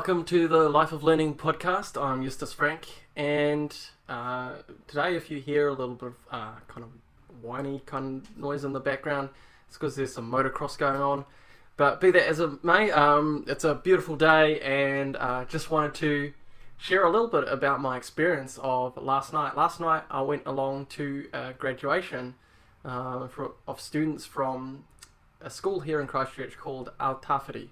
Welcome to the Life of Learning podcast. I'm Eustace Frank, and today, if you hear a little bit of kind of whiny kind of noise in the background, it's because there's some motocross going on. But be that as it may, it's a beautiful day, and just wanted to share a little bit about my experience of last night. Last night, I went along to a graduation of students from a school here in Christchurch called Ao Tawhiti.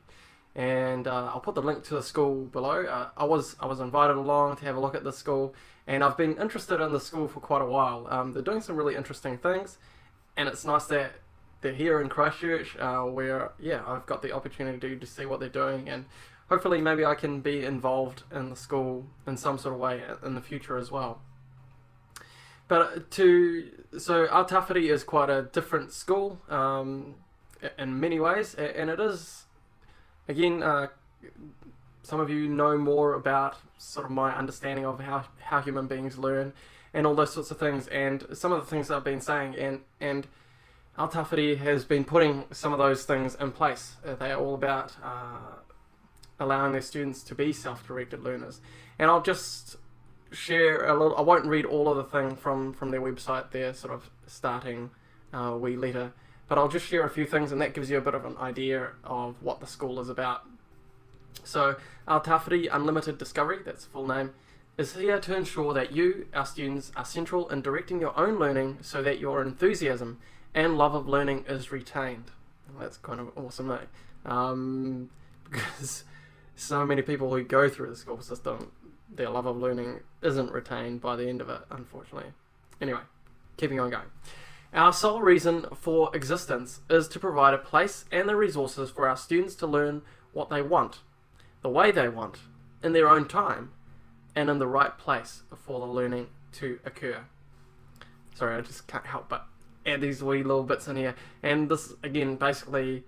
And I'll put the link to the school below. I was invited along to have a look at the school, and I've been interested in the school for quite a while. They're doing some really interesting things, and it's nice that they're here in Christchurch, where I've got the opportunity to see what they're doing, and hopefully maybe I can be involved in the school in some sort of way in the future as well. But so Ao Tawhiti is quite a different school in many ways, and it is. Again, some of you know more about sort of my understanding of how human beings learn and all those sorts of things, and some of the things I've been saying, and Ao Tawhiti has been putting some of those things in place. They are all about allowing their students to be self-directed learners. And I'll just share a little. I won't read all of the thing from their website, their sort of starting wee letter. But I'll just share a few things, and that gives you a bit of an idea of what the school is about. So, Ao Tawhiti Unlimited Discovery, that's the full name, is here to ensure that you, our students, are central in directing your own learning so that your enthusiasm and love of learning is retained. Well, that's kind of awesome, eh? Because so many people who go through the school system, their love of learning isn't retained by the end of it, unfortunately. Anyway, keeping on going. Our sole reason for existence is to provide a place and the resources for our students to learn what they want, the way they want, in their own time, and in the right place for the learning to occur. Sorry, I just can't help but add these wee little bits in here. And this, again, basically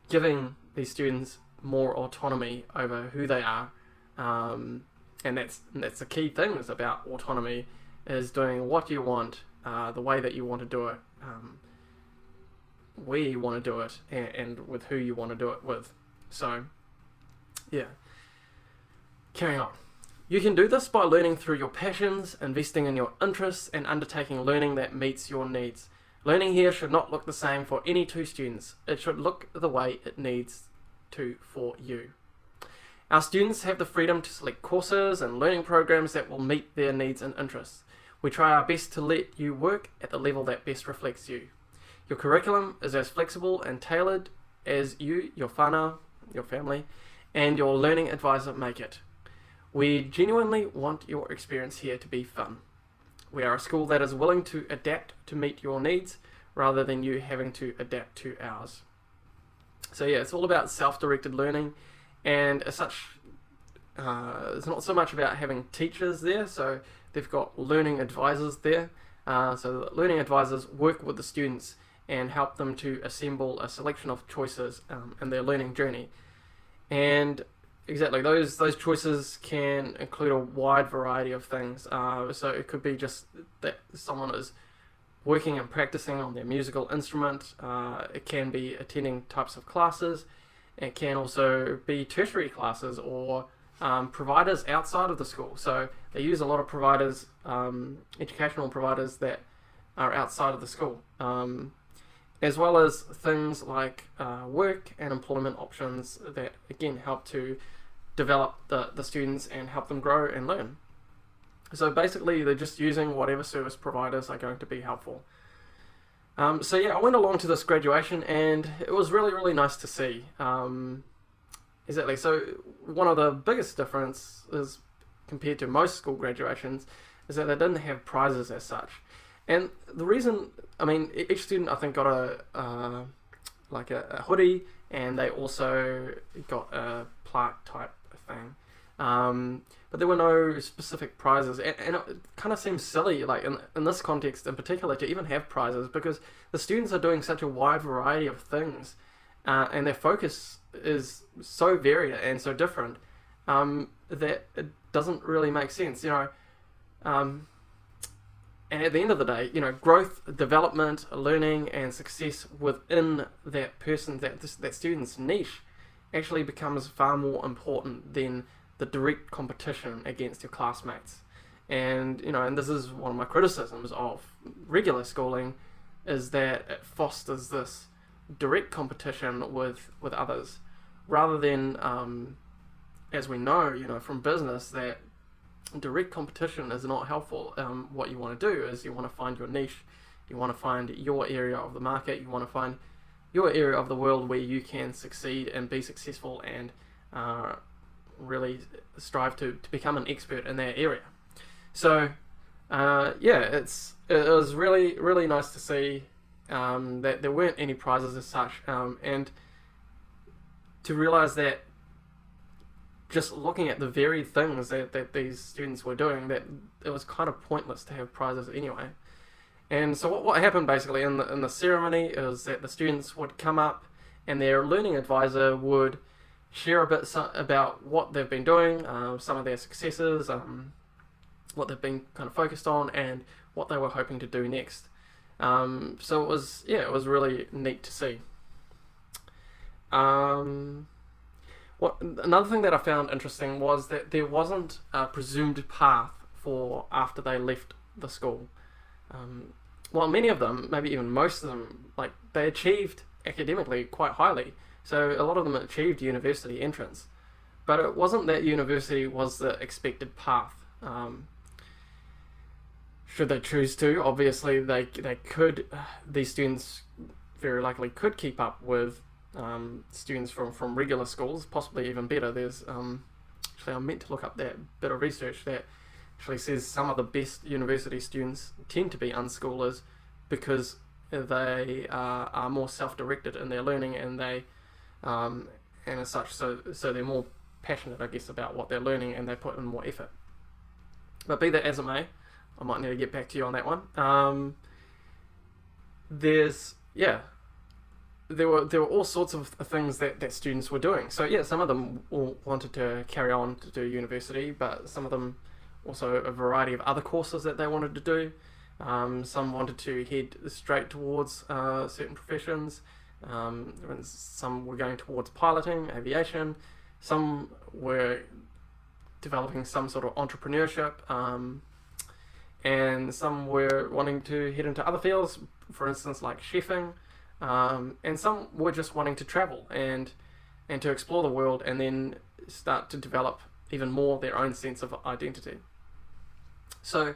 giving these students more autonomy over who they are. And that's the key thing is about autonomy, is doing what you want, the way that you want to do it, where you want to do it, and with who you want to do it with. So, yeah. Carrying on. You can do this by learning through your passions, investing in your interests, and undertaking learning that meets your needs. Learning here should not look the same for any two students. It should look the way it needs to for you. Our students have the freedom to select courses and learning programs that will meet their needs and interests. We try our best to let you work at the level that best reflects you. Your curriculum is as flexible and tailored as you, your whānau, your family, and your learning advisor make it. We genuinely want your experience here to be fun. We are a school that is willing to adapt to meet your needs rather than you having to adapt to ours. So yeah, it's all about self-directed learning, and as such, it's not so much about having teachers there, so they've got learning advisors there. So the learning advisors work with the students and help them to assemble a selection of choices in their learning journey. And exactly, those choices can include a wide variety of things. So it could be just that someone is working and practicing on their musical instrument. It can be attending types of classes. It can also be tertiary classes or providers outside of the school. So they use a lot of providers, educational providers that are outside of the school, as well as things like work and employment options that again help to develop the students and help them grow and learn. So basically they're just using whatever service providers are going to be helpful. So yeah, I went along to this graduation, and it was really, really nice to see. Exactly. So one of the biggest differences compared to most school graduations is that they didn't have prizes as such. And the reason, I mean, each student I think got a hoodie, and they also got a plaque type thing. But there were no specific prizes, and it kind of seems silly, like in this context in particular, to even have prizes, because the students are doing such a wide variety of things, and their focus is so varied and so different, that it doesn't really make sense, you know. And at the end of the day, you know, growth, development, learning, and success within that person, that student's niche actually becomes far more important than the direct competition against your classmates. And and this is one of my criticisms of regular schooling, is that it fosters this direct competition with others, rather than as we know, from business, that direct competition is not helpful. What you want to do is you want to find your niche, you want to find your area of the market, you want to find your area of the world where you can succeed and be successful and really strive to become an expert in that area. So it was really, really nice to see that there weren't any prizes as such, and to realize that just looking at the very things that these students were doing, that it was kind of pointless to have prizes anyway. And so what happened basically in the ceremony is that the students would come up and their learning advisor would share a bit about what they've been doing, some of their successes, what they've been kind of focused on, and what they were hoping to do next. So it was really neat to see. Another thing that I found interesting was that there wasn't a presumed path for after they left the school. Well, many of them, maybe even most of them, they achieved academically quite highly. So a lot of them achieved university entrance, but it wasn't that university was the expected path. Should they choose to, obviously they could. These students very likely could keep up with students from regular schools, possibly even better. There's actually, I meant to look up that bit of research that actually says some of the best university students tend to be unschoolers because they are more self-directed in their learning, and they and as such, so they're more passionate, I guess, about what they're learning, and they put in more effort. But be that as it may, I might need to get back to you on that one. There were all sorts of things that students were doing. So some of them all wanted to carry on to do university, but some of them also a variety of other courses that they wanted to do. Some wanted to head straight towards certain professions. Some were going towards piloting, aviation. Some were developing some sort of entrepreneurship, and some were wanting to head into other fields, for instance, like chefing. And some were just wanting to travel and to explore the world, and then start to develop even more their own sense of identity. So,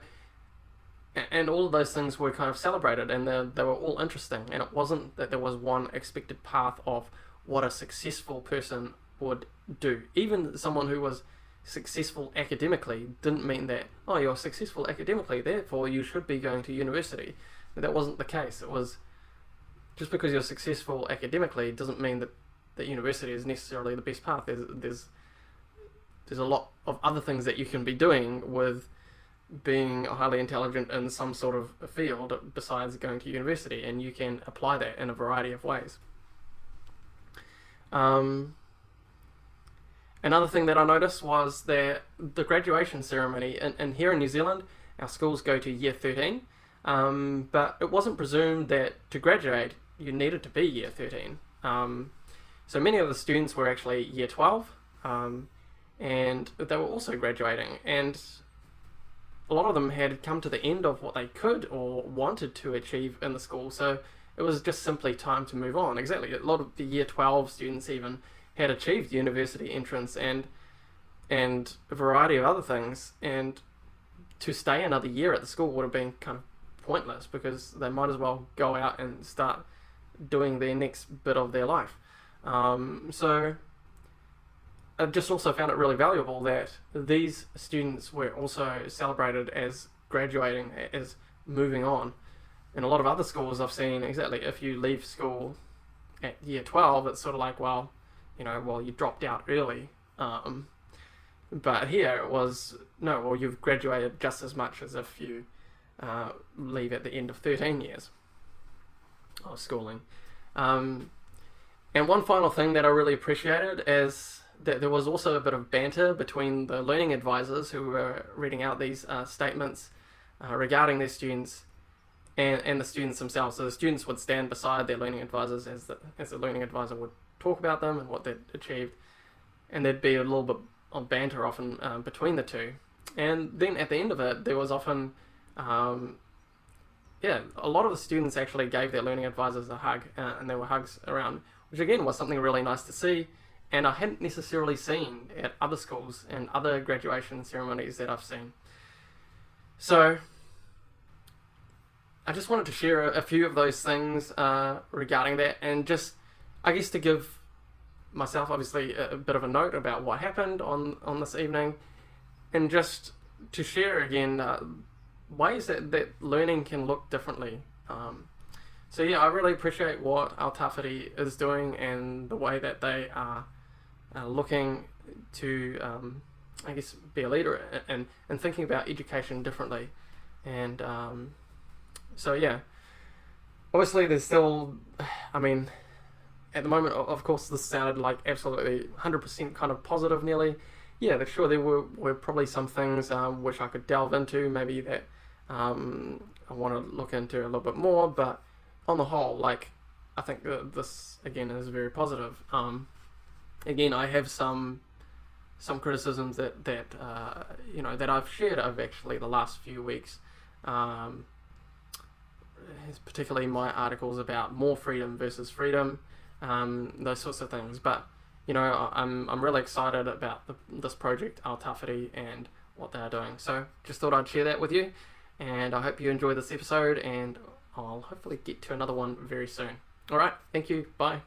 and all of those things were kind of celebrated, and they were all interesting, and it wasn't that there was one expected path of what a successful person would do. Even someone who was successful academically didn't mean that, oh, you're successful academically, therefore you should be going to university. But that wasn't the case. It was just because you're successful academically doesn't mean that university is necessarily the best path. There's a lot of other things that you can be doing with being highly intelligent in some sort of field besides going to university, and you can apply that in a variety of ways. Another thing that I noticed was that the graduation ceremony, and here in New Zealand, our schools go to year 13, but it wasn't presumed that to graduate you needed to be year 13. So many of the students were actually year 12, and they were also graduating, and a lot of them had come to the end of what they could or wanted to achieve in the school, so it was just simply time to move on. Exactly, a lot of the year 12 students even had achieved university entrance and a variety of other things, and to stay another year at the school would have been kind of pointless, because they might as well go out and start doing their next bit of their life. So I just also found it really valuable that these students were also celebrated as graduating, as moving on. In a lot of other schools I've seen, exactly, if you leave school at year 12, it's sort of like, well, you dropped out early. But here it was, no, well, you've graduated just as much as if you leave at the end of 13 years of schooling. And one final thing that I really appreciated is that there was also a bit of banter between the learning advisors who were reading out these statements regarding their students and the students themselves. So the students would stand beside their learning advisors as the learning advisor would talk about them and what they'd achieved, and there'd be a little bit of banter often between the two. And then at the end of it, there was often, a lot of the students actually gave their learning advisors a hug, and there were hugs around, which again was something really nice to see, and I hadn't necessarily seen at other schools and other graduation ceremonies that I've seen. So I just wanted to share a few of those things regarding that, and just, I guess, to give myself obviously a bit of a note about what happened on this evening, and just to share again ways that learning can look differently. So I really appreciate what Ao Tawhiti is doing, and the way that they are looking to, I guess, be a leader and thinking about education differently. And obviously there's still, I mean, at the moment, of course, this sounded like absolutely 100% kind of positive nearly. Yeah, sure, there were probably some things which I could delve into, maybe that I want to look into a little bit more, but on the whole, like, I think this, again, is very positive. Again, I have some criticisms that that I've shared over actually the last few weeks, particularly my articles about more freedom versus freedom, those sorts of things. But I'm really excited about this project, Ao Tawhiti, and what they are doing. So just thought I'd share that with you, and I hope you enjoy this episode, and I'll hopefully get to another one very soon. All right, thank you, bye.